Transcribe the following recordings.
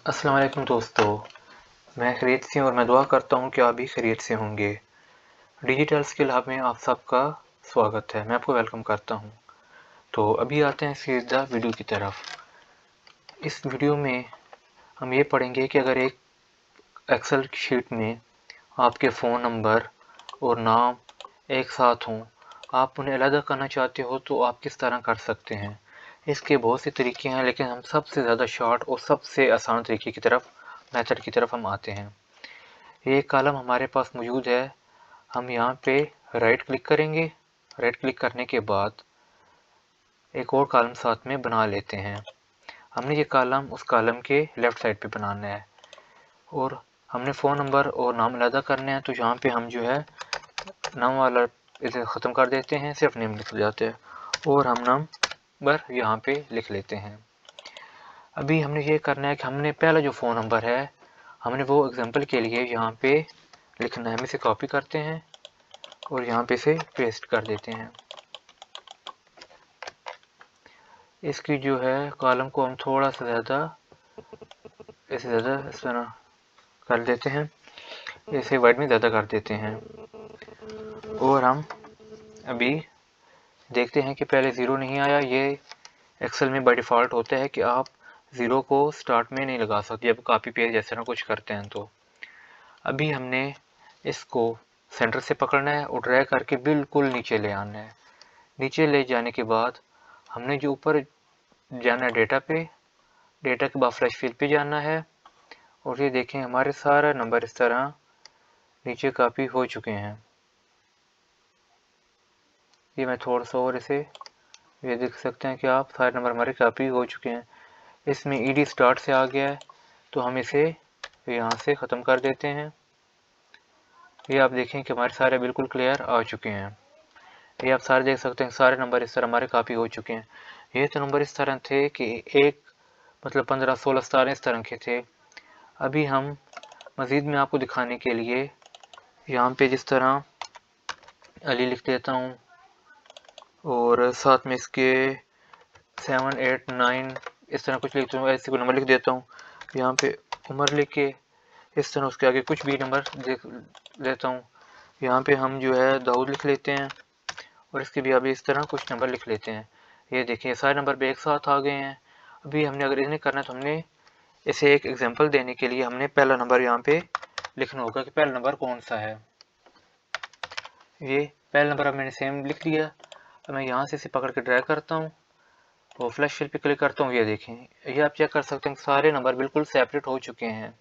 अस्सलाम वालेकुम दोस्तों, मैं खैरियत से हूँ और मैं दुआ करता हूँ कि आप भी खैरियत से होंगे। डिजिटल स्किल हब में आप सबका स्वागत है। मैं आपको वेलकम करता हूँ। तो अभी आते हैं सीधा वीडियो की तरफ। इस वीडियो में हम ये पढ़ेंगे कि अगर एक एक्सेल शीट में आपके फ़ोन नंबर और नाम एक साथ हों, आप उन्हें अलग करना चाहते हो तो आप किस तरह कर सकते हैं। इसके बहुत से तरीके हैं, लेकिन हम सबसे ज़्यादा शॉर्ट और सबसे आसान तरीके की तरफ मेथड की तरफ हम आते हैं। ये कॉलम हमारे पास मौजूद है। हम यहाँ पे राइट क्लिक करेंगे। राइट क्लिक करने के बाद एक और कॉलम साथ में बना लेते हैं। हमने ये कॉलम उस कॉलम के लेफ़्ट साइड पे बनाना है और हमने फ़ोन नंबर और नाम अलग करने हैं। तो यहाँ पे हम जो है नाम वाला इसे ख़त्म कर देते हैं, सिर्फ नेम लिख जाते हैं और हम नंबर यहाँ पे लिख लेते हैं। अभी हमने ये करना है कि हमने पहला जो फ़ोन नंबर है हमने वो एग्जांपल के लिए यहाँ पे लिखना है। हम इसे कॉपी करते हैं और यहाँ पे इसे पेस्ट कर देते हैं। इसकी जो है कॉलम को हम थोड़ा सा ज़्यादा इस तरह कर देते हैं, इसे वाइट में ज़्यादा कर देते हैं और हम अभी देखते हैं कि पहले ज़ीरो नहीं आया। ये एक्सेल में बाय डिफ़ॉल्ट होता है कि आप ज़ीरो को स्टार्ट में नहीं लगा सकते जब कॉपी पेस्ट जैसे ना कुछ करते हैं। तो अभी हमने इसको सेंटर से पकड़ना है और ड्रैग करके बिल्कुल नीचे ले आना है। नीचे ले जाने के बाद हमने जो ऊपर जाना है डेटा पे, डेटा के बाद फ्लैश फिल पे जाना है और ये देखें हमारे सारा नंबर इस तरह नीचे कॉपी हो चुके हैं। ये मैं थोड़ा सा और इसे ये देख सकते हैं कि आप सारे नंबर हमारे कॉपी हो चुके हैं। इसमें ईडी स्टार्ट से आ गया है तो हम इसे यहाँ से ख़त्म कर देते हैं। ये आप देखें कि हमारे सारे बिल्कुल क्लियर आ चुके हैं। ये आप सारे देख सकते हैं, सारे नंबर इस तरह हमारे कॉपी हो चुके हैं। ये तो नंबर इस तरह थे कि एक मतलब 15, 16, 17 इस तरह के थे। अभी हम मज़ीद में आपको दिखाने के लिए यहाँ पे जिस तरह अली लिख देता हूँ और साथ में इसके 7, 8, 9 इस तरह कुछ लिखता हूँ, ऐसे कोई नंबर लिख देता हूँ। यहाँ पे उम्र लिख के इस तरह उसके आगे कुछ भी नंबर लिख देता हूँ। यहाँ पे हम जो है दाऊद लिख लेते हैं और इसके भी अभी इस तरह कुछ नंबर लिख लेते हैं। ये देखिए सारे नंबर भी एक साथ आ गए हैं। अभी हमने अगर इन्हें करना है तो हमने इसे एक एग्जांपल देने के लिए हमने पहला नंबर यहाँ पे लिखना होगा कि पहला नंबर कौन सा है। ये पहला नंबर अब मैंने सेम लिख लिया। अब मैं यहाँ से इसे पकड़ के ड्रैग करता हूँ और फ्लैश फिल पे क्लिक करता हूँ। ये देखें, ये आप चेक कर सकते हैं सारे नंबर बिल्कुल सेपरेट हो चुके हैं।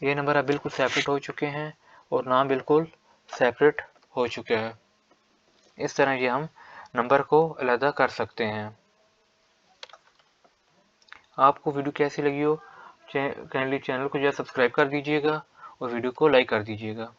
ये नंबर अब बिल्कुल सेपरेट हो चुके हैं और नाम बिल्कुल सेपरेट हो चुका है। इस तरह ये हम नंबर को अलग कर सकते हैं। आपको वीडियो कैसी लगी हो, काइंडली चैनल को जो है सब्सक्राइब कर दीजिएगा और वीडियो को लाइक कर दीजिएगा।